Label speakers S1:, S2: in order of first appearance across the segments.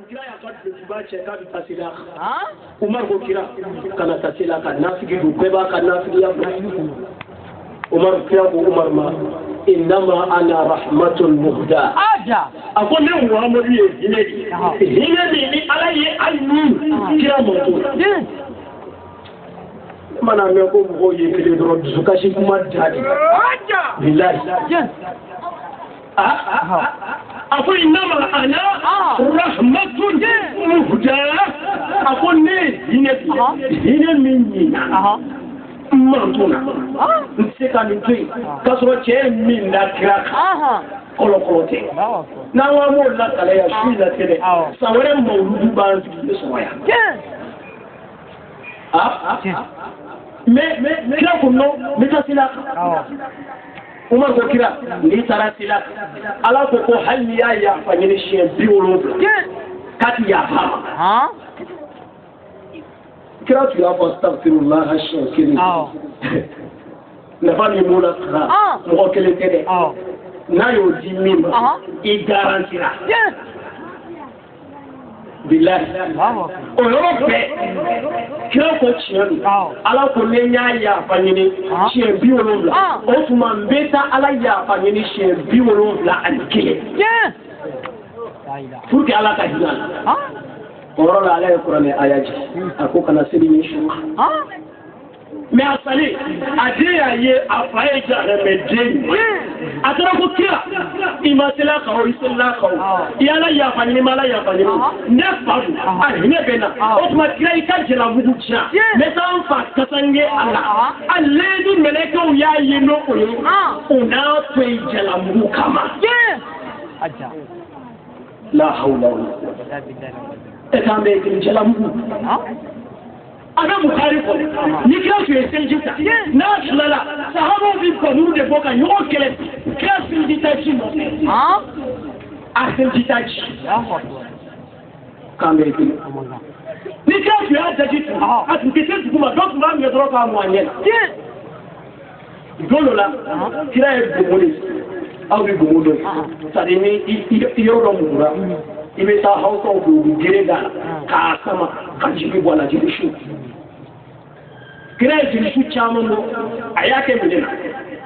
S1: kira ya ka ba ce ka ta sila Umar ko kira kana ta sila ka nafiki du ko ba ka nafiki ya Umar kira ko Umar ma innama ana rahmatul muhda
S2: aja
S1: akon ne Muhammadu ye ne ni alaye annu kira mo to mana me ko mo ye kile do du ka shi kuma jadi aja billahi أقول إنما أنا رحمة مهداة أقول هنا مني مرتونا نسيك من توي كسر شيء من ذكرك كلو كلوتي نعم مولا كلاه شيء ذكره سوينا مولود بانز بسويا mais kira ko no mitasila Umar ko kira ni tarasila ala ko ko hal ya fanyini shi biwolo kati ya fama kira tu ya astaghfirullah ashkiri na fami mola mo kele tede na yo di mimba I garantira billahi o yoro pe kira ko chiani ala ko lenya ya fanyini shi biwolo la o tuma mbeta ala ya fanyini shi biwolo la alikile furti ala ka hinan oro la ala qur'ani ayaji ako kana sidi ni shu mais asali adiya ye afaye jare medeni atara ko kira imasila ka o isla ka yala ya fanyini mala ya fanyini ne fadu ne bena o tuma kira ikajela bugucha mais ça en fa kasange ala aledi meleko ya yino oyo una pe jela bugu kama
S2: aja
S1: la hawla wala quwwata illa billah etambe kin jela bugu ana Bukhari ko ni kira su yesen jita na sulala sahabo bi ko mu de boka yo kele kira su jita chi mo asen jita chi kambe ki ni kira su ya jita atu kete kuma donc ma mi dro ka mo anyen dolola kira e gomole aw bi gomolo sadi ni iyo do mura ibe ta hausa do gereda ka sama ka jibi bola jibi shu kira jirishu chaman no ayake milena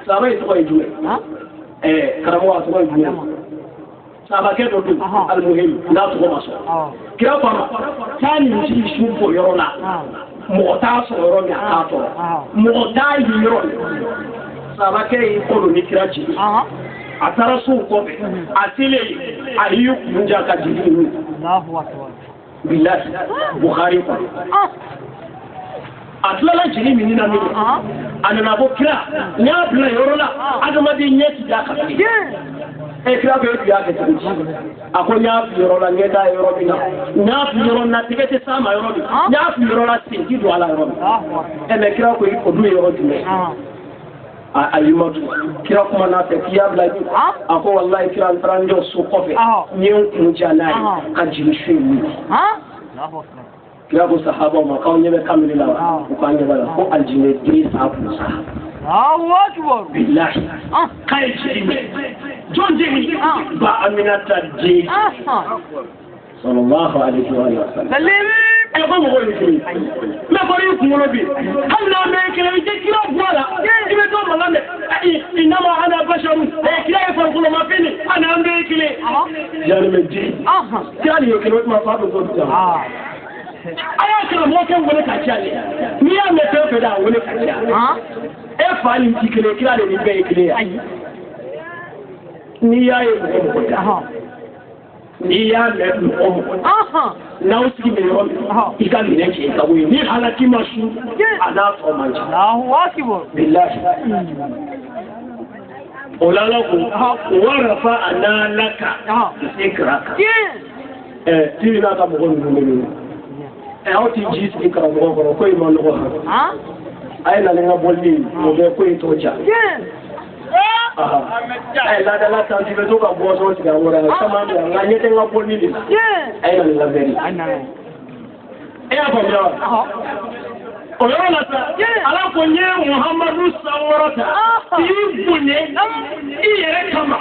S1: sabai to koy juwe karamo to koy juwe sabake do du almuhim la to maso kira fama tani jirishu ko yorona mota so yorona ka to mota yiro sabake ko ni kira ji atara su ko be asile ayu kunja ka jiru Allahu akbar billahi Bukhari ko atlala jini mini na mini anana bo kira nya bla yorola adamadi nyeti daka kira be biya ke tuji ako nya yorola ngeda yorobina nya yorona tikete sama yorobi nya yorola tinki do ala yorobi me kira ko du yorobina ayimatu kira kuma na te kiya bla ako wallahi kira franjo su kofe nyen kunjana ka jini shwi kira ko sahaba ma kawo nyebe kamilila ko kanje bala ko aljine diri sabu sa Allahu akbar billahi kai jini jonje ni ba aminata je sallallahu alaihi wa sallam e ko mo ni kiri me ko ri ku mo bi Allah me kire je kira bola ibe to malande inama ana basharu kira e fa ko ma fini ana ambe kire jani me ji jani yo kiro ma fa do ta aya kira mo ke wole ka chale ni ya me pe da wole ka chale e fa ni tikele kira le ni be kile ni ya e mo ko ni ya le mo na usiki me yo ika mi ne ke ka wo ni halaki mashu ana to manje Allahu akbar billahi olala ko warafa analaka ikraka tira ka mo ko aw ti jis ni kara mo ko ma lo ha ay la nga bolli mo be ko to ja ay la da la ta ti be to ka bo so ti ga wora sama nga nyete nga bolli ni ay la veri ay aba ya o yo la ta ala ko nye Muhammadu sallallahu alaihi wasallam ti bunye i yere kama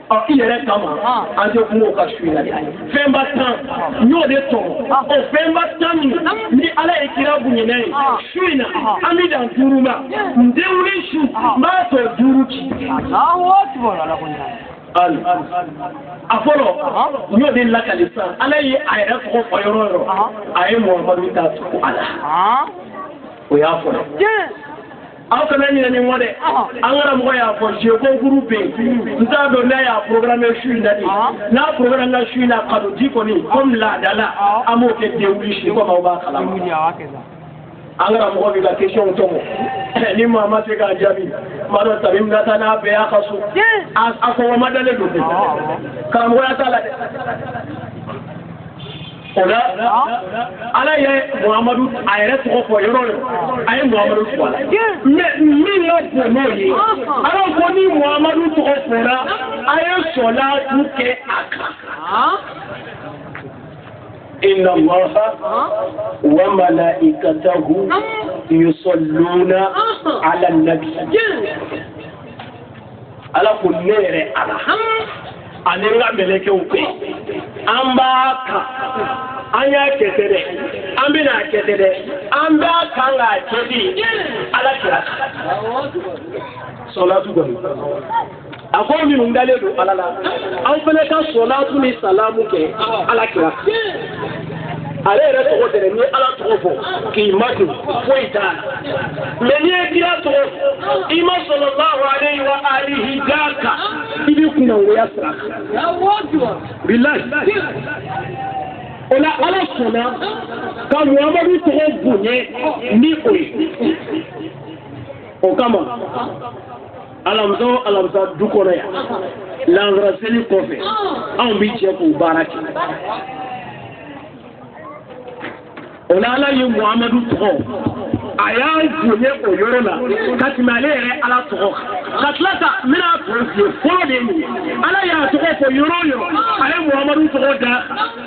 S1: I yɛrɛ kama an tɛ kuma o ka su in na fɛn b'a tan n y'o de tɔmɔ o fɛn b'a tan min ni ala ye kira bonyana ye su in na an bɛ dan duuru ma n denwuli su n b'a tɔ duuru ci. a fɔlɔ n y'o de lakali sisan ala ye a yɛrɛ tɔgɔ fɔ yɔrɔ o yɔrɔ a ye Muhamadu ta tugu a la o y'a fɔlɔ. aw kana ɲinɛ nin kɔ dɛ an karamɔgɔ y'a fɔ jeu concours bɛ yen n t'a dɔn n'a y'a programme su in na de n'a programme na su in na cadeau kɔni comme laadala an b'o kɛ denwuli su comme aw b'a kalama an karamɔgɔ bɛ ka question tɔmɔ ni maa ma se k'a jaabi maa dɔ tabi min ka taa n'a bɛɛ y'a ka so a kɔngɔ ma dalen don karamɔgɔya t'a la dɛ. o la ala ye Muhamadu a yɛrɛ tɔgɔ fɔ yɔrɔ o yɔrɔ a ye Muhamadu fɔ a la mais min ka bon n'o ye ala ko ni Muhamadu tɔgɔ fɔra a ye sɔlatu kɛ a kan. inna Allaha wa malaikatahu yusalluna ala nabi ala ko ne yɛrɛ ala ani n ka mɛlɛkɛw bɛ an b'a kan an y'a kɛ tɛ dɛ an bɛna a kɛ tɛ dɛ an b'a kan k'a kɛ de ala kira sɔlatu kɔni a ko minnu dalen don ala la an fana ka sɔlatu ni salamu kɛ ala kira ale yɛrɛ tɔgɔ tɛ dɛ ni ala tɔgɔ fɔ k'i ma don foyi t'a la mais n'i ye kira tɔgɔ i ma sallallahu alayhi wa alihi d'a kan i bɛ kunangoya sira kan bilahi o la ala sɔnna ka Muhamadu tɔgɔ bonya ni o ye o kama alamisa du kɔnɔ yan lansara seli kɔfɛ anw bɛ jɛ k'o baara kɛ. o la ala ye Muhamadu tɔgɔ a y'a bonya o yɔrɔ la ka tɛmɛ ale yɛrɛ ala tɔgɔ ka tila ka n bɛna fɔlɔ fɔlɔ de ye nin ye ala y'a tɔgɔ fɔ yɔrɔ o yɔrɔ a ye Muhamadu tɔgɔ da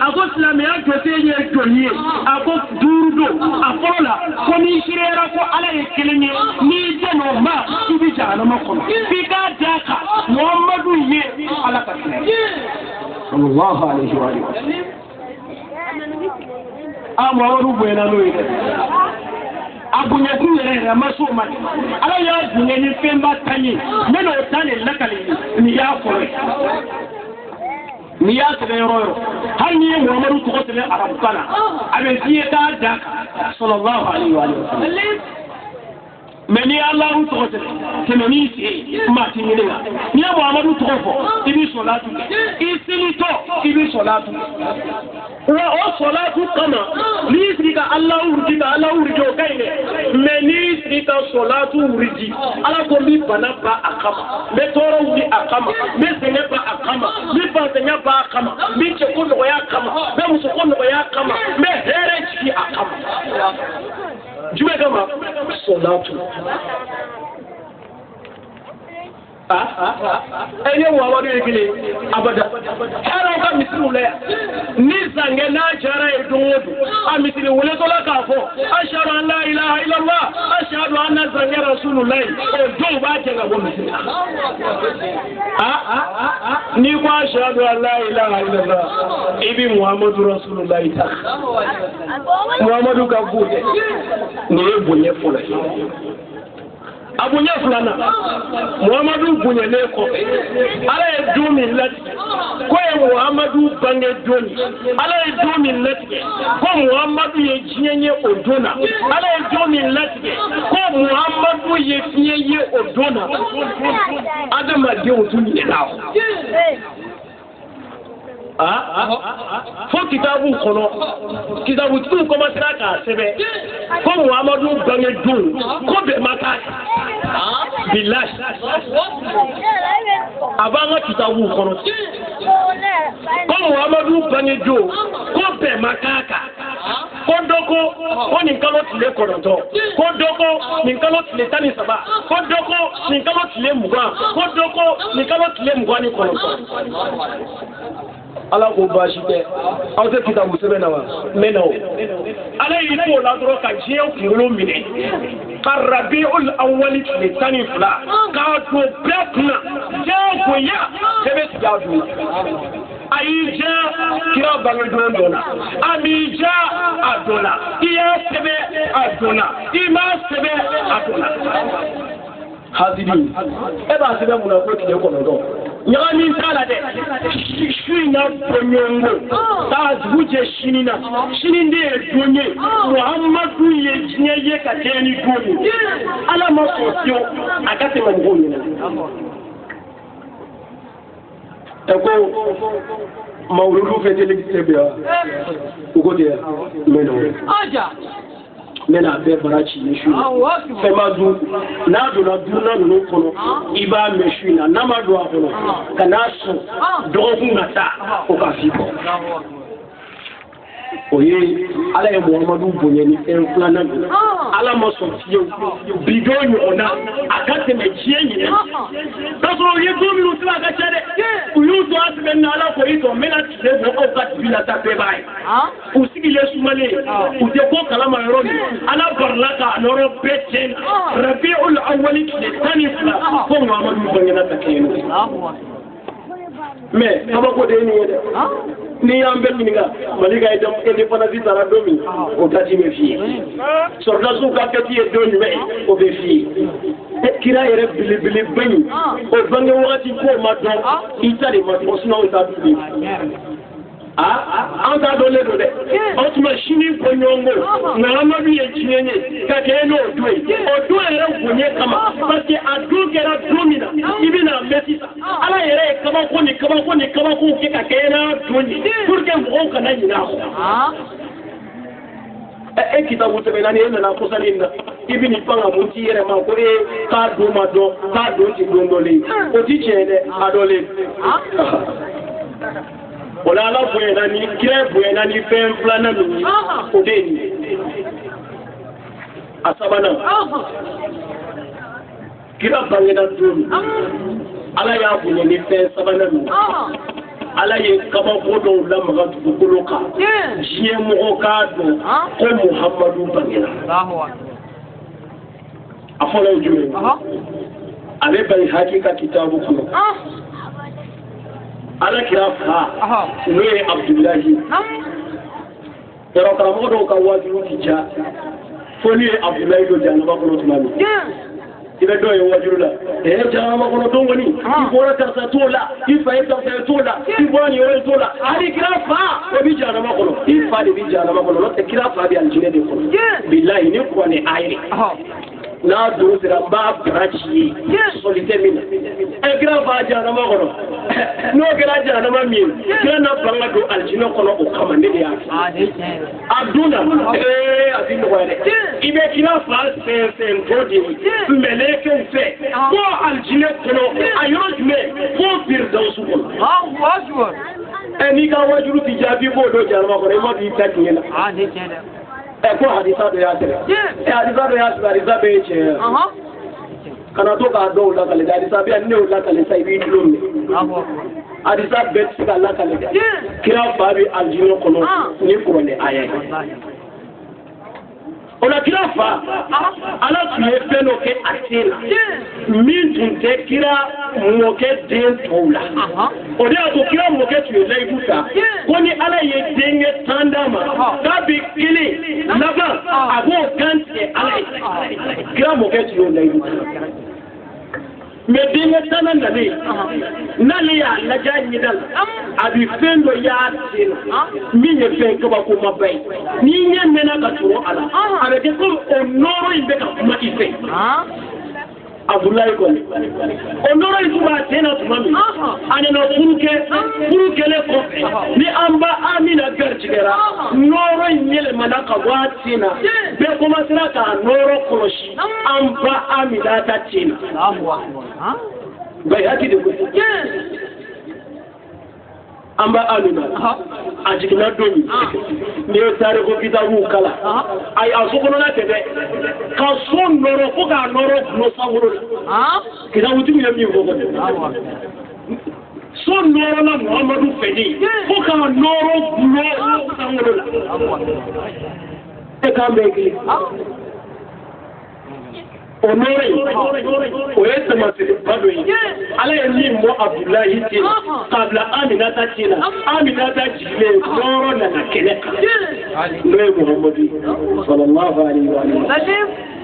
S1: a ko silamɛya jɔsen ye jɔnni ye a ko duuru don a fɔlɔ la ko n'i seereyara ko ala ye kelen ye n'i jɛnna o ma i bɛ jahanama kɔnɔ f'i k'a d'a kan Muhamadu ye ala ka kɛnɛ ye. sallallahu alayhi wa sallam. Muhamadu bonyana n'o ye dɛ a bonyakun yɛrɛ a ma s'o ma ala y'a bonya ni fɛnba tan ye n bɛ n'o tan de lakali nin y'a fɔlɔ ye n'i y'a sɛbɛn yɔrɔ o yɔrɔ hali n'i ye Muhamadu tɔgɔ sɛbɛn arabukan na a bɛ f'i ye k'a da kan sallallahu alayhi wa sallam. mais n'i y'a Alahu tɔgɔ sɛbɛn tɛmɛ n'i sen maa ti ɲini la n'i ye Muhamadu tɔgɔ fɔ i bɛ sɔlatu kɛ i selitɔ i bɛ sɔlatu wa o sɔlatu kama n'i sigi ka Alahu wuridi o ka ɲi dɛ mais n'i sigi ka sɔlatu wuridi ala ko n bɛ bana ba a kama n bɛ tɔɔrɔ wuli a kama n bɛ sɛgɛn ba a kama n bɛ fantanya ba a kama n bɛ cɛko nɔgɔya a kama n bɛ musoko nɔgɔya a kama n bɛ hɛrɛ jigi a kama. jumɛn kama sɔlatu ɛyɛ Muhamadu ye kelen abada hɛrɛw ka misiriw la yan ni zangɛ n'a jara ye don o don a misiri weletɔla k'a fɔ ashhadu an la ilaha illallah ashhadu anna zangɛ rasulullahi o dɔw b'a cɛ ka bɔ misiri la n'i ko ashhadu an la ilaha illallah i bɛ Muhamadu rasulullahi ta Muhamadu ka bon dɛ nin ye bonya fɔlɔ ye. a bonya filanan Muhamadu bonyalen kɔfɛ ala ye don min latigɛ ko ye Muhamadu bange don ye ala ye don min latigɛ ko Muhamadu ye diɲɛ ye o don na ala ye don min latigɛ ko Muhamadu ye fiɲɛ ye o don na adamadenw tun ɲɛna fo kitabu kɔnɔ kitabutigiw commencera k'a sɛbɛn ko Muhamadu bange don ko bɛɛ ma k'a bilahi a b'an ka kitabu kɔnɔ ko Muhamadu bange don ko bɛɛ ma k'a kan ko dɔ ko nin kalo tile 9 ko dɔ ko nin kalo tile 13 ko dɔ ko nin kalo tile 20 ko dɔ ko nin kalo tile 29 ala ko baasi tɛ aw tɛ kitabu sɛbɛn na wa n bɛ na o ala y'i to o la dɔrɔn ka diɲɛ kunkolo minɛ Rabiul Awwal le tani fila ka to betna jago ya sebe jadu aija kira bango dona amija adona iya sebe adona ima sebe adona hazidi eba sebe muna ko kide ko ndo nyami sala de shina bonyongo ta zuje shinina shininde donye Muhammadu ye jinye kateni donye ala masosio akate mangoni eko mawlulu fetele kitebea ugodia meno aja mena be barachi yeshu femadu na do na duna no kono iba meshu na namadu akono kanaso dogu ngata okafiko oye ala ya Muhammadu bonyeni enflana ala masofio bidonyo ona akate mechienyi taso ye 2 minutes la gachade uyuto asben na ala ko ito mena tsezo okat bila tapebai usigile sumale uteko kalama yoroni ala barlaka noro pechen Rabiul Awwal tanifla ko Muhammadu bonyena takeno mais kaba ko de ni yede ni ambe minga maliga idam independence tara domi o tati me fi sorda su ka kati e doni me o be fi kira ere bili bani o bange wakati ko ma do itali ma osna o ta bi anta dole dole otuma shini konyongo na amadu ye chinyenye kakeno odwe era kunye kama parce adu gera domina ibina mesisa ala yere kama ko ke kakena doni pour que on kana nyina kitabu tebelani ene na kosalinda ibini panga munti yere ma ko ka do ma do ka do ti dondole o ti chene adole Ola la buena ni kire buena ni fen flana ni odeni asabana kira bangena dun ala ya bunya ni fen sabana ni ala ye kaba kodo la maga tukuluka jiye mo ka do ko Muhammadu bangena Allahu akbar afola jume ale bai hakika kitabu kuno ala kira fa ne Abdullahi yaro modo ka wajiru tija foni Abdullahi do janaba ko tumani ila do ye wajiru la janaba ko do woni ibora ta sa tola ifa ita sa tola iboni yo tola ali kira fa bi janaba ko ifa bi janaba ko no te kira fa bi aljine de ko billahi ni ko ne ayri na do sira ba brachi solite min e gra ba jana ma kono no gra jana ma min kira na banga do aljino kono o kamande ya abduna abin ko ere ibe kira fa se ngodi meleke fe ko aljino kono ayojme ko firdaus ko wajur ni ka wajuru tijabi bo do jana ma kono mo di takina ko hadisa do ya tere hadisa do ya hadisa be che kana to ka do la kale hadisa be ne la kale sai bi dum hadisa be ka la kale kira babi aljino kono ni ko ne aya ona kira fa ala tuye feno ke atela min tunte kira mo ke den tola ode ato kira mo ke tuye lai buta koni ala ye denge tandama ka bi kili laba abo kante ala kira mo ke tuye lai buta me denge tananda ne nali ya la janyi dal abi fendo ya tsina minye fen ko ba ko mabai ni nyen na ka turo ala ale ke ko onoro imbe ka kuma ife Abdullahi ko onoro ifuba tena tumami ane no furuke le ko ni amba amina garjigera noro nyele manaka watina be ko masira ka noro koloshi amba amina ta tina Allahu akbar bai haki de ko amba amina ajikina doni ne tare ko kitabu kala ay asukono na tebe ka son noro ko ga noro no sawuro kitabu tumi ya mi ko son noro na Muhammadu fedi ko ka noro no sawuro la e ka mbeki onore o ye tamasiri bado ye ala ye min bɔ abdulahi ten kabila aminata ten na aminata jigilen nɔrɔ nana kɛnɛ kan n'o ye muhamadu ye sallallahu alaihi wa sallam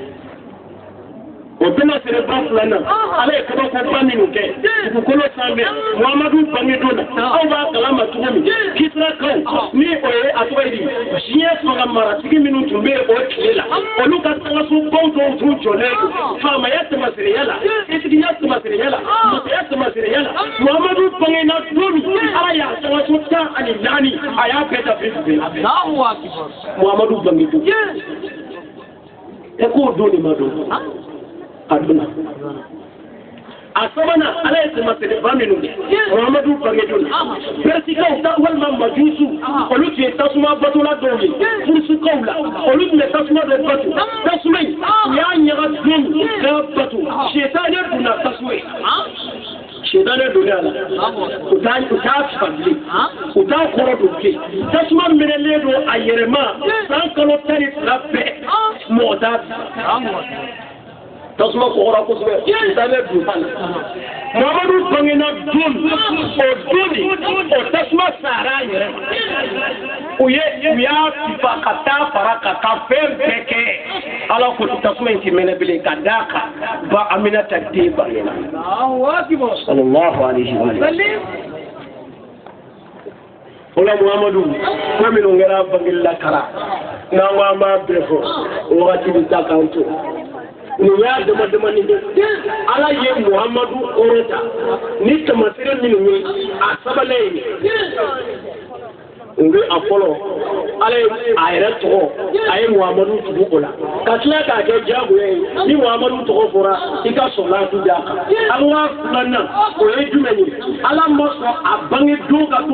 S1: o bɛna sere ba filanan ala ye kabakoba minnu kɛ dugukolo sanfɛ muhamadu bangedon na aw b'a kalama cogo min kisirakaw ni o ye a tɔgɔ ye di diɲɛ fanga maratigi minnu tun bɛ o tile la olu ka sangasobaw dɔw tun jɔlen don faamaya tɛmɛsereya la etigiya tɛmɛsereya la masaya tɛmɛsereya la muhamadu bangena don min ala y'a sangaso 14 a y'a bɛɛ da bilen muhamadu bangedon e k'o don nin ma don aduna asabana ala ye tamasere ba minnu muhamadu bangedon persikaw ta walima majusu olu tun ye tasuma batola dɔw ye furusukaw la olu tun bɛ tasuma dɔ batu tasuma in u y'a ɲaga don k'a batu shetane donna tasuma ye shetane donna la u t'a fagile u t'a kɔrɔ don bilen tasuma minɛlen don a yɛrɛma san kalo 12 bɛɛ mɔgɔ t'a tasuma kɔgɔra kosɛbɛ shetane donna la muhamadu bangena don o doni o tasuma sara a yɛrɛ u y'a fifa ka taa fara ka fɛn bɛɛ kɛ ala ko tasuma in ti mɛnɛ bilen ka d'a kan ba aminata den bangena sallallahu alaihi wa sallam ola muhamadu ko minnu kɛra bangela kara n'an ko an b'a bɛɛ fɔ o wagati bɛ taa k'an to nin y'a dama ni ala ye muhamadu kɔrɔta ni tamasire minnu ye a sabalen ye o bɛ a fɔlɔ ala ye a yɛrɛ tɔgɔ a ye muhamadu tugu o la ka tila k'a kɛ diyagoya ye ni muhamadu tɔgɔ fɔra i ka sɔn laatu d'a kan an ka filanan o ye jumɛn ye ala ma sɔn a bange don ka to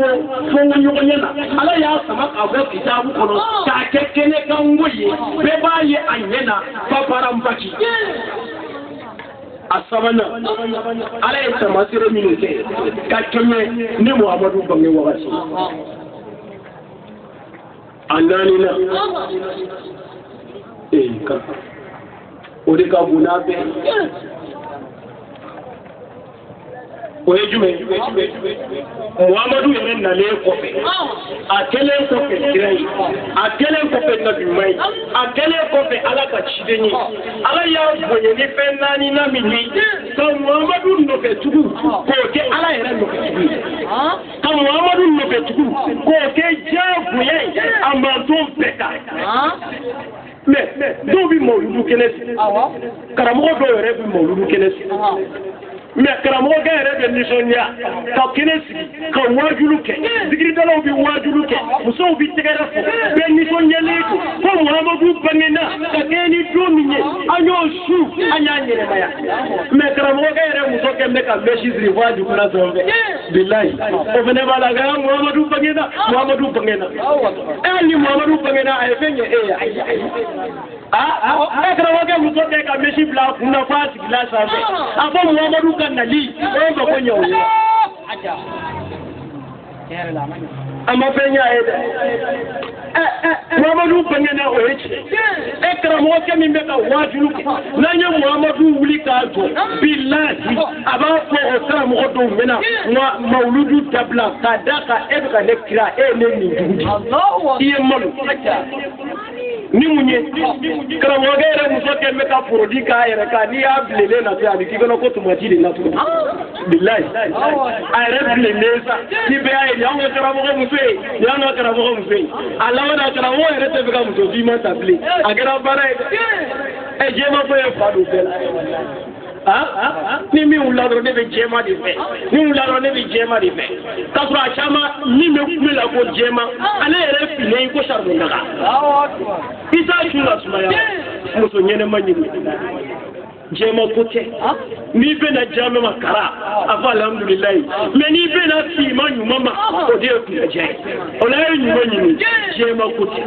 S1: fɔnko ɲɔgɔnya na ala y'a sama k'a bɔ kitabu kɔnɔ k'a kɛ kɛnɛkanko ye bɛɛ b'a ye a ɲɛ na babaranbaki a sabanan ala ye tamasire minnu kɛ ka kɛɲɛ ni muhamadu bange wagati a naanina o de ka bon n'a bɛɛ o ye jumɛn muhamadu yɛrɛ nalen kɔfɛ a kɛlen kɔfɛ kira ye a kɛlen kɔfɛ nabiɲuman ye a kɛlen kɔfɛ ala ka ciden ye ala y'a bonya ni fɛn 4 min ye ka muhamadu nɔfɛtugu k'o kɛ ala yɛrɛ nɔfɛtugu ye ka muhamadu nɔfɛtugu k'o kɛ diyagoya ye a manton bɛɛ kan mais dɔw bɛ mawuludu kɛnɛ sigi karamɔgɔ dɔw yɛrɛ bɛ mawuludu kɛnɛ sigi mais karamɔgɔkɛ yɛrɛ bɛ nisɔndiya ka kɛnɛ sigi ka wajulu kɛ zikiridalaw bɛ wajulu kɛ musow bɛ tɛgɛrɛ fɔ bɛɛ nisɔndiyalen don ko muhamadu bangena ka kɛ ni don min ye an y'o su an y'a ɲɛnɛmaya mais karamɔgɔkɛ yɛrɛ muso kɛn bɛ ka mɛsi siri fɔ a dugula sanfɛ bilahi o fana b'a la ka muhamadu bangena ni muhamadu bangena a ye fɛn kɛ e ye karamɔgɔkɛ muso kɛ ka mɛsi bila a kunna fɔ a sigila sanfɛ a fɔ muhamadu ka nali o ma ko ɲɛ o ye a ma fɛn y'a ye dɛ muhamadu bangena o ye tiɲɛ karamɔgɔkɛ min bɛ ka wajulu kɛ n'an ye muhamadu wuli k'a jɔ bilahi a b'a fɔ o karamɔgɔ dɔw ɲɛna mawuludu dabila k'a da kan e bɛ ka ne kira e ye ne nin dugu di i ye malo ni mun ye karamɔgɔkɛ yɛrɛ muso kɛn bɛ ka porodi k'a yɛrɛ kan n'i y'a bilenlen na a bɛ k'i kɔnɔ ko tomati de natugu bilahi a yɛrɛ bilenlen sa ni bɛɛ y'a ye nin y'anw ka karamɔgɔ muso ye nin y'anw ka karamɔgɔ muso ye a laban na karamɔgɔ yɛrɛ tɛ fɛ ka muso fiman ta bilen a kɛra baara ye dɛ jɛma fɔ ye fa don bɛɛ la ni min wulila dɔrɔn ne bɛ jɛma de fɛ ni wulila dɔrɔn ne bɛ jɛma de fɛ k'a sɔrɔ a caman min bɛ kule la ko jɛma ale yɛrɛ finnen ko saribɔn daga i t'a su la sumaya muso ɲɛnɛma ɲini jɛma ko tɛ n'i bɛna jama ma kara a fɔ alhamdulilayi mais n'i bɛna finma ɲuman ma o de ye kunajɛ ye o la ye ɲuman ɲini jɛma ko tɛ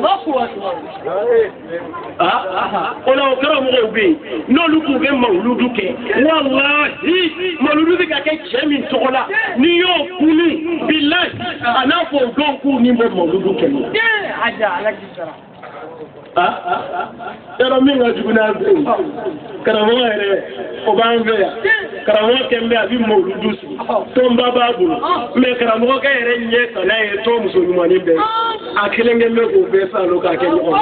S1: o la o karamɔgɔw bɛ yen n'olu tun bɛ mawuludu kɛ walahi mawuludu bɛ ka kɛ cɛ min tɔgɔ la n'i y'o kunu bilahi a n'a fɔ o dɔw k'u ni bɔ mawuludu kɛ yɔrɔ min ka jugu n'a bɛɛ ye karamɔgɔ yɛrɛ o b'an fɛ yan karamɔgɔ kɛn bɛ a bɛ mawuludu sigi tɔnba b'a bolo mɛ karamɔgɔkɛ yɛrɛ ɲɛ kana ye tɔn muso ɲumanin bɛɛ a kelen kɛn bɛ k'o bɛɛ san olu k'a kɛ ɲɔgɔn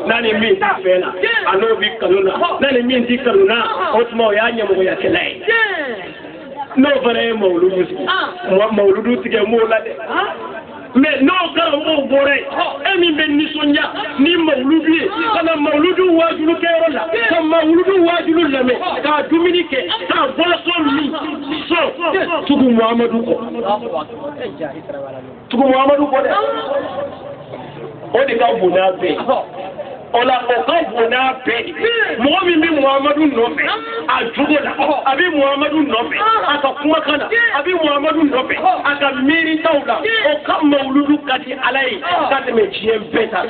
S1: n'a ni min t'a fɛ la a n'o bi kanu na n'a ni min ti kanu na o tuma o y'a ɲɛmɔgɔya kɛlɛ ye n'o fana ye mawuludu sigi mawuludu tigɛ m'o la dɛ. Mais n'o karamɔgɔw bɔra yen e min bɛ nisɔndiya ni mawuludu ye ka na mawuludu waajulu kɛyɔrɔ la ka mawuludu waajulu lamɛn k'a dumuni kɛ k'a boisson min sɔn tugu Muhamadu kɔ dɛ o de ka bon n'a bɛɛ o la o ka bon n'a bɛɛ mɔgɔ min bɛ Muhamadu nɔfɛ a jogo la a bɛ Muhamadu nɔfɛ a ka kumakan na a bɛ Muhamadu nɔfɛ a ka miiritaw la o ka mawuludu ka di Ala ye ka tɛmɛ diɲɛ bɛɛ ta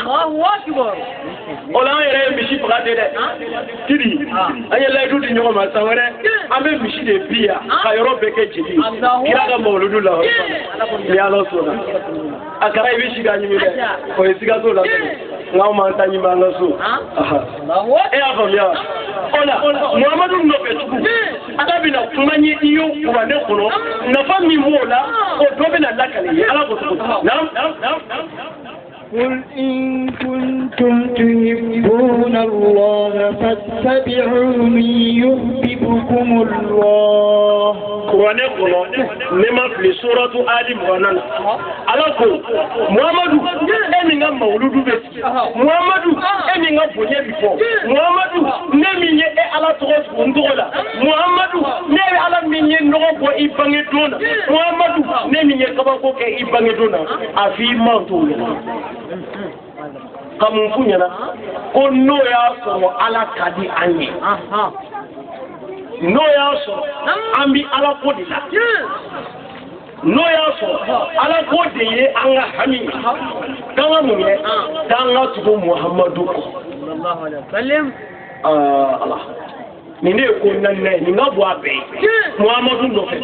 S1: o la an yɛrɛ ye misi faga de dɛ Sidi an ye layidu di ɲɔgɔn ma san wɛrɛ an bɛ misi de bi yan ka yɔrɔ bɛɛ kɛ jeli kira ka mawuludu la ni Ala sɔnna a kɛra i bɛ si ka ɲimi dɛ o ye sigaso la nka m'an ta ɲimi an ka so e y'a faamuya o la Muhamadu nɔfɛ tugun Ala bɛna kuma ɲɛ i y'o kuranɛ kɔnɔ nafa min b'o la o dɔ bɛna lakale ye Ala ko cogo
S2: قل إن كنتم تحبون الله فاتبعوني يحببكم الله
S1: قرآن قرآن نما في سورة آل عمران على كل محمد أمينا مولود بس محمد أمينا بني بفو محمد نميني على تروس بندولا محمد نمي على ميني نوبو إباني دونا محمد نميني كباكو كي إباني دونا أفي مانتو kamun fu ɲɛna ko n'o y'a sɔrɔ Ala ka di an ye n'o y'a sɔrɔ an bi Ala ko de la n'o y'a sɔrɔ Ala ko de ye an ka hami ye k'an ka mun kɛ k'an ka tugu Muhamadu kɔ Ala nin de ye ko naaninan ye nin ka bɔ a bɛɛ ye Muhamadu nɔfɛ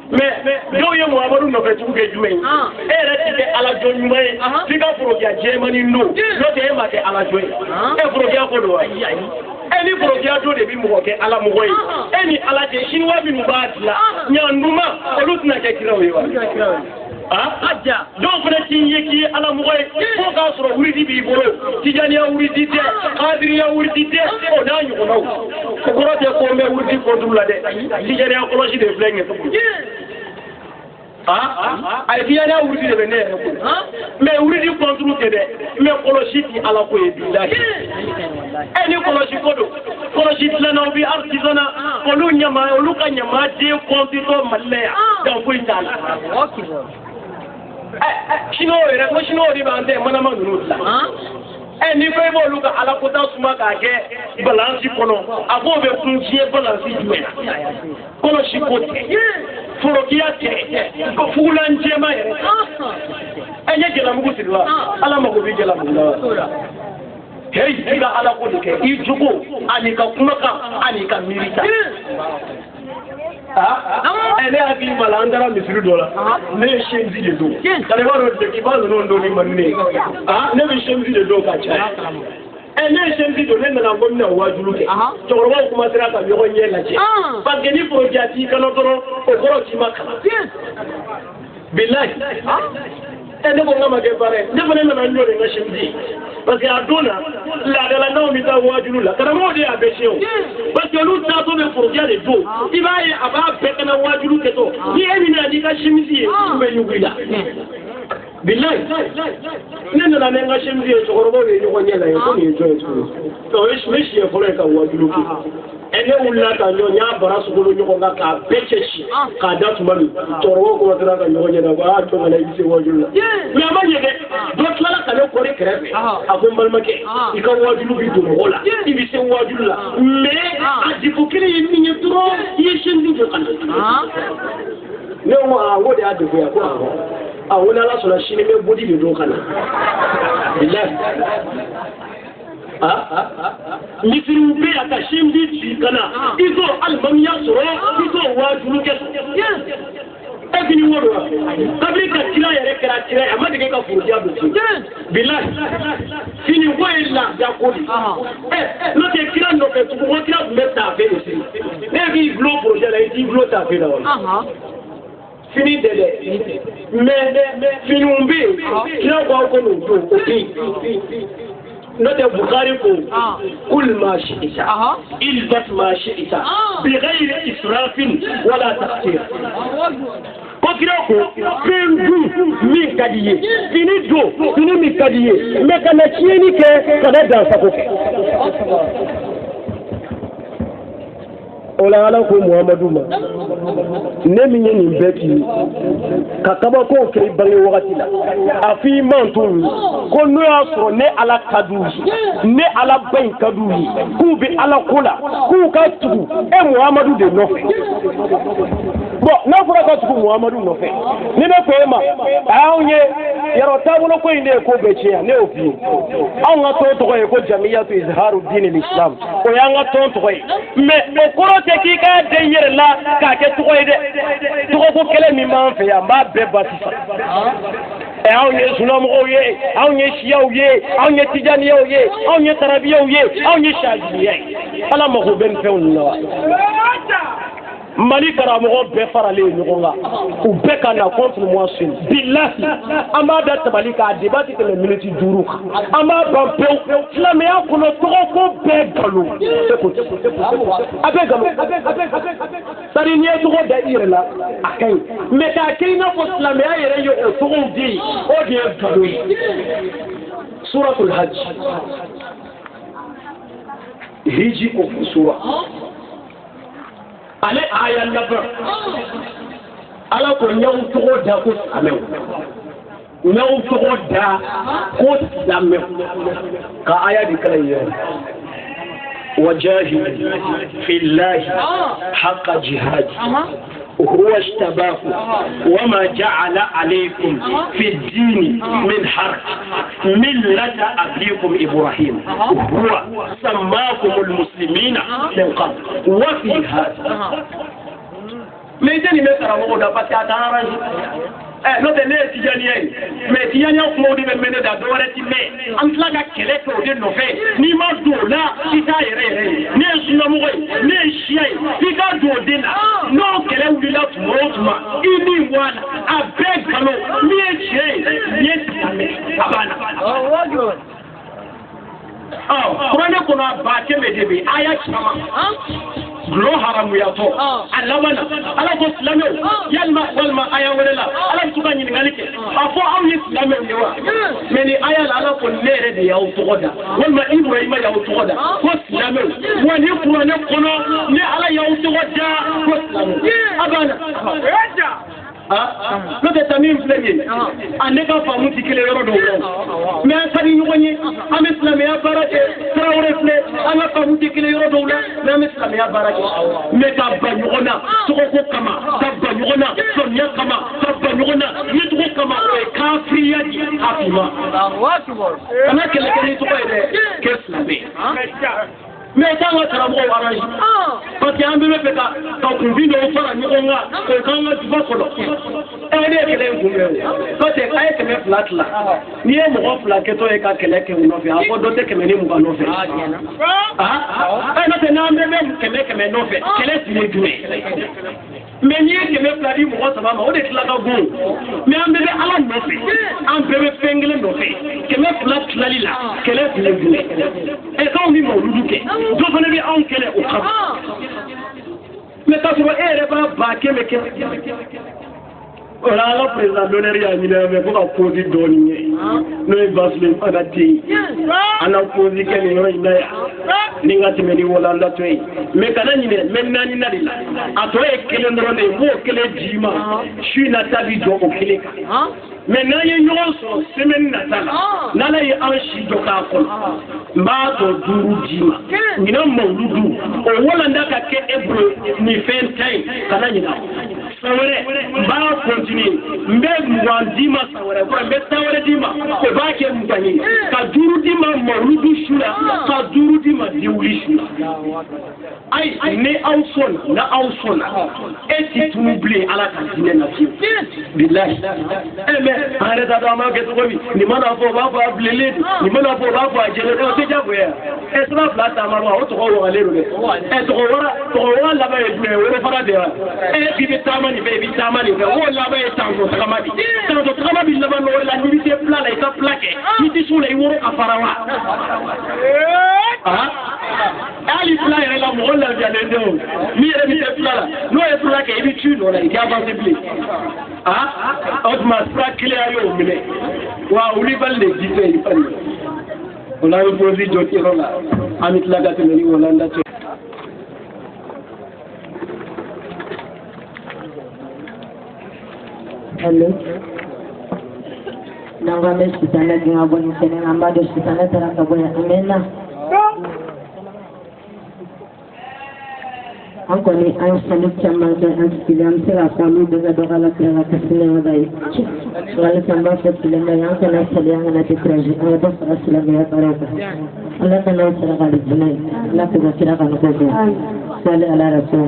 S1: mais dɔw ye Muhamadu nɔfɛ tugu kɛ jumɛn ye e yɛrɛ ti kɛ Ala jɔn ɲuman ye f'i ka forokiya jɛmani no n'o tɛ e ma kɛ Ala jɔn ye e forokiya ko don wa e ni forokiya do de bi mɔgɔ kɛ Ala mɔgɔ ye e ni Ala cɛ siniwa minnu b'a dilan ɲanduma olu tɛna kɛ kiraw ye wa dɔw fana t'i ye k'i ye Ala mɔgɔ ye fo k'a sɔrɔ wuridi b'i bolo Tijaniya wuridi tɛ Kadiriya wuridi tɛ o n'a ɲɔgɔnnaw o kɔrɔ tɛ ko n bɛ wuridi kɔnturu la dɛ Tijaniya kɔlɔsi de filɛ nin ye a ye Tijaniya wuridi de bɛ ne yɛrɛ bolo mais wuridi kɔnturu tɛ dɛ mais kɔlɔsi ti Ala ko ye bilahi e ni kɔlɔsi ko don kɔlɔsi dilannaw bi artisanat olu ka ɲamaden kɔntitɔ Mali la yan dan foyi t'a la Chinois yɛrɛ ko Chinois de b'an tɛ manama ninnu dilan ni ko i b'olu ka Ala kota suma k'a kɛ balance kɔnɔ a k'o bɛ kun diɲɛ balance jumɛn na kɔlɔsi ko tɛ forokiya tɛ ko fugulan jɛma yɛrɛ n ye jalamugu siri la Ala mago bɛ jalamugu la hei i ka Ala ko de kɛ i jogo ani ka kumakan ani ka miirita ne hakili b'a la an taara misiri dɔ la ne ye sɛmisi de don kari b'a dɔn dekiba ninnu dɔɔni man di ne ye ne bɛ sɛmisi de don ka caya ne ye sɛmisi don ne nana ko n bɛna waajulu kɛ cɛkɔrɔbaw commencera ka ɲɔgɔn ɲɛ lajɛ parce que ni forokiya t'i kɔnɔ dɔrɔn o kɔrɔ k'i ma kalan bilahi ne ko n ka ma kɛ baara ye ne fana nana n jɔ de n ka sɛmisi parce que a don na laadalannaw bɛ taa waajulu la karamɔgɔw de y'a bɛɛ tiɲɛ o parce que olu taatɔ bɛ forokiya de don i b'a ye a b'a bɛɛ kana waajulu kɛtɔ ni e min nana n'i ka sɛmisi ye u bɛ ɲugu i la bilahi ne nana ni n ka sɛmisi ye cɛkɔrɔbaw de ye ɲɔgɔn ɲɛ lajɛ ko nin ye jɔn ye tuguni o ye siɲɛ fɔlɔ ye ka waajulu kɛ ne wulila ka ɲɔ n y'a bara sogolo ɲɔgɔn kan k'a bɛɛ cɛ si k'a da tuma min cɛkɔrɔbaw commencera ka ɲɔgɔn ɲɛ na ko a jɔn ka na i bɛ se waajulu la mais a ma ɲɛ dɛ dɔ tilala ka ne kɔri kɛrɛfɛ a ko n balimakɛ i ka waajulu bi don mɔgɔ la i bɛ se waajulu la mais a defo kelen ye min ye dɔrɔn i ye sɛmisi jɔ ka na ne ko n ko de y'a defo ye ko awɔ ko n'Ala sɔnna sini n bɛ bodi de don ka na bilahi misiriw bɛ yan ka sɛmisi ci ka na i t'o alimamiya sɔrɔ i t'o waajulu kɛ fini woro kabri ka tira yere kera tira amade ke ka fuja do billahi fini wela ya koli no te tira no ke tu ko tira meta fe do si ne bi glo projet la ti glo ta fe da fini dele mais fini umbi kila kwa ko no do نوتي بخاري كل ما شئت البس ما شئت بغير إسراف ولا تقصير Kokiroko, Pengu, Mikadiye, Finido, Finimikadiye, Mekanachionike, Canada Sakoke. Ola ala ko Muhammadu ma ne min ye nin bɛɛ k'i ka kabako kɛ i bange wagati la a fɔ i man t'o ye ko n'o y'a sɔrɔ ne ala ka d'u ye ne ala ba in ka d'u ye k'u bɛ ala ko la k'u ka tugu Muhammadu de nɔfɛ bon n'a fɔra ka tugu Muhammadu nɔfɛ ni ne ko e ma anw ye yɔrɔ taabolo ko in de ye ko bɛɛ tiɲɛ ne y'o f'i ye anw ka tɔn tɔgɔ ye ko jamiyatu izharu diin al-islam o y'an ka tɔn tɔgɔ ye mais o kɔrɔ tɛ k'i k'a den yɛrɛ la k'a kɛ tɔgɔ ye dɛ tɔgɔ ko kɛlɛ min b'an fɛ yan n b'a bɛɛ ba sisan anw ye sunamɔgɔw ye anw ye siyaw ye anw ye tijaniyaw ye anw ye tarabiyaw ye anw ye shaziliya ye ala mago bɛ nin fɛnw na wa Mali karamɔgɔ bɛɛ faralen ɲɔgɔn kan u bɛɛ ka na contre moi seul billahi an b'a da tabali k'a débat tɛ tɛmɛ minute 5 kan an b'a ban pewu silamɛya kɔnɔ tɔgɔ ko bɛɛ nkalon a bɛɛ nkalon c'est-à-dire n'i ye tɔgɔ da i yɛrɛ la a ka ɲi mais k'a kɛ i n'a fɔ silamɛya yɛrɛ ye o tɔgɔw di o de ye nkalon ye suratul hajj hiji ko sura ale aya laban ala ko nyaw togo da ko amew nyaw togo da ko amew ka aya di kala yi wajahid fillahi haqqa jihad هو اشتباكم وما جعل عليكم في الدين من حرج ملة أبيكم إبراهيم هو سماكم المسلمين من قبل وفي هذا ميداني مثلا مودا فتاة no te ne tijaniya mais tijaniya kuma de bɛ mɛnɛ da dɔ wɛrɛ ti mɛn an tila ka kɛlɛ kɛ o de nɔfɛ n'i ma don o la i t'a yɛrɛ yɛrɛ ye ne ye sunamɔgɔ ye ne ye siya ye i ka don o de la n'o kɛlɛ wulila tuma o tuma i min bɔ a la a bɛɛ nkalon min ye tiɲɛ ye nin ye silamɛ a b'a la. kuranɛ kɔnɔ a ba kɛmɛ de bɛ a y'a caman. Glo haramuyatɔ a laban ala ko silamɛw yalima walima aya wɛrɛ la ala bɛ to ka ɲininkali kɛ a fɔ aw ye silamɛw ye wa mais ni aya la ala ko ne yɛrɛ de y'aw tɔgɔ da walima Ibrahima y'aw tɔgɔ da ko silamɛw wa ni kuranɛ kɔnɔ ni ala y'aw tɔgɔ da ko silamɛw a banna n'o tɛ Tamim filɛ nin ye a ne ka faamu tɛ kelen yɔrɔ dɔw la mais an ka di ɲɔgɔn ye an bɛ silamɛya baara kɛ Tarawele filɛ an ka faamu tɛ kelen yɔrɔ dɔw la mais an bɛ silamɛya baara kɛ mais ka ba ɲɔgɔn na tɔgɔko kama ka ba ɲɔgɔn na sɔmiya kama ka ba ɲɔgɔn na ɲɛcogo kama o ye kafiriya di a fi ma kana kɛlɛ kɛ ni tɔgɔ ye dɛ kɛ silamɛ mais t'an ka karamɔgɔw arrange parce que an bɛɛ bɛ fɛ ka kunfin dɔw fara ɲɔgɔn kan k'o k'an ka duba kɔnɔ ne ye kɛlɛ in kunbɛn o n'o tɛ a ye 100 tila n'i ye mɔgɔ 2 kɛtɔ ye ka kɛlɛ kɛ u nɔfɛ a fɔ dɔ tɛ 120 nɔfɛ n'o tɛ n'an bɛɛ bɛ 100 nɔfɛ kɛlɛ tun ye jumɛn mais n'i ye 200 di mɔgɔ 3 ma o de tila ka bon mais an bɛɛ bɛ ala nɔfɛ an bɛɛ bɛ fɛn kelen nɔfɛ 200 tilali la kɛlɛ tun ye jumɛn k'anw bɛ mawuludu kɛ dɔ fana bɛ anw kɛlɛ o kama mais k'a sɔrɔ e yɛrɛ b'a ba kɛmɛ o la ala président d'honneur y'a ɲini mɛ ko ka koosi dɔɔnin ye n'o ye Basilé Fana den an na koosi kɛ nin yɔrɔ in na yan ni ka tɛmɛ ni walandatɔ ye mais kana ɲinɛ n bɛ 4 na de la a tɔ ye 1 dɔrɔn de ye n b'o 1 d'i ma su in na ta bi jɔ o 1 kan mais n'an ye ɲɔgɔn sɔrɔ semaine nata la n'ala ye an si jɔ k'a kɔnɔ n b'a tɔ 5 d'i ma ɲinan mawuludu o walanda ka kɛ e bolo nin fɛn ta ye kana ɲina san wɛrɛ n b'a continuer n bɛ 20 d'i ma san wɛrɛ kɔrɔ n bɛ tan wɛrɛ d'i ma o b'a kɛ 20 ye ka 5 d'i ma mawuludu shula ka duru di ma di wuli shula ai ne aw sona na aw sona e ti tumble ala ka dine na fi billahi mais are da ma ke to bi ni mana fo ba fa blele ni mana fo ba fa jele ko te jago ya e sra plata ma wa to ko wa le ro e to wora la ba e ble wora fara de e bi be tamani wo la ba e tango takamadi tango takamadi la ba no la ni te pla la ita plaque ni ti sula i woro ka farawa ali pla ya la mo la ya le do mi e mi te pla la no e plaque e bi tu no la i ga ba se ble otma spra clear yo mine wa uli balle jite i pan wala ko posi joti rola amit la gate ni wala nda
S3: hello nanga meshi tana dinga boni sene namba do sitana tara ka boya amena anko ni an sanu chamba ke an silam sera kalu daga dogala kera kasile wadai wala chamba se silam yang kana silam na titraji ala do sara silam ya baraka ala kana sara kali jinai ala ko sira kana ko sale ala rasul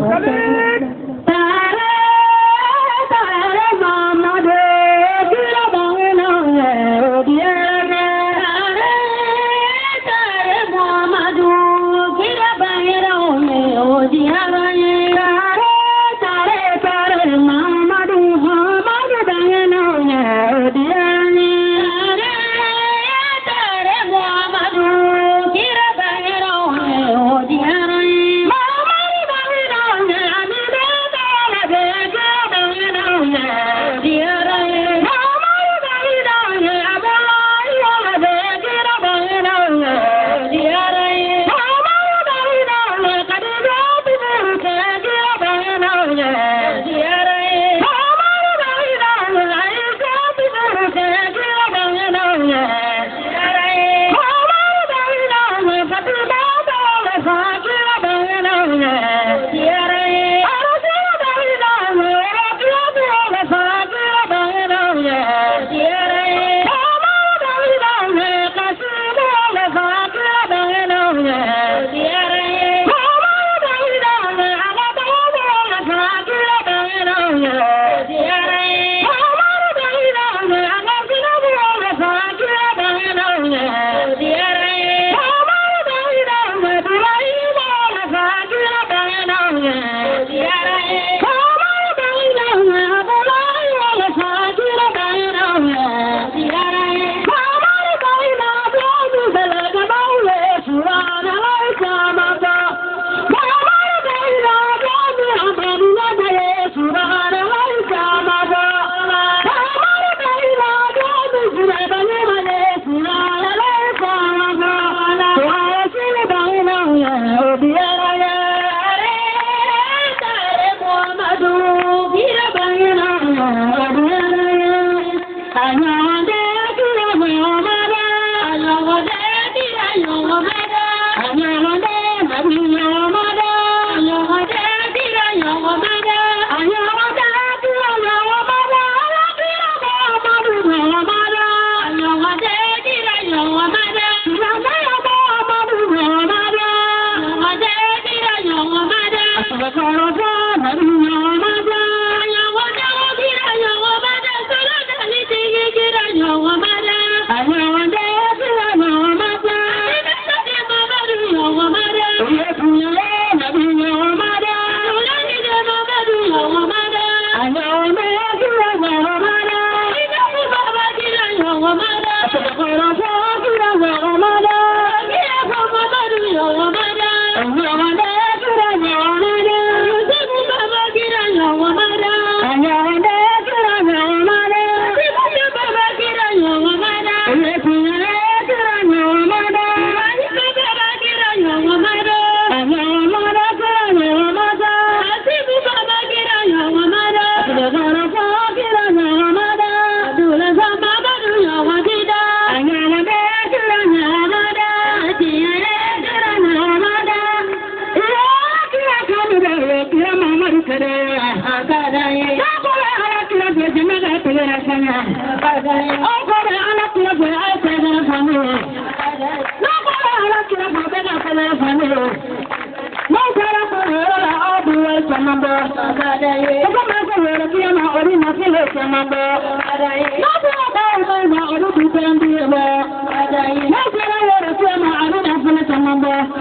S3: chamando. Como me acuerdo que yo no orina que le chamando. No te va a oro tu pendiente. No te va a oro que me orina que le chamando. No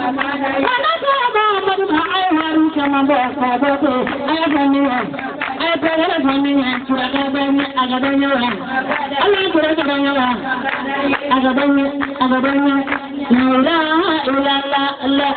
S3: te va a oro chamando. Ay familia. Ay pero familia. Agadanya. La ilaha illallah.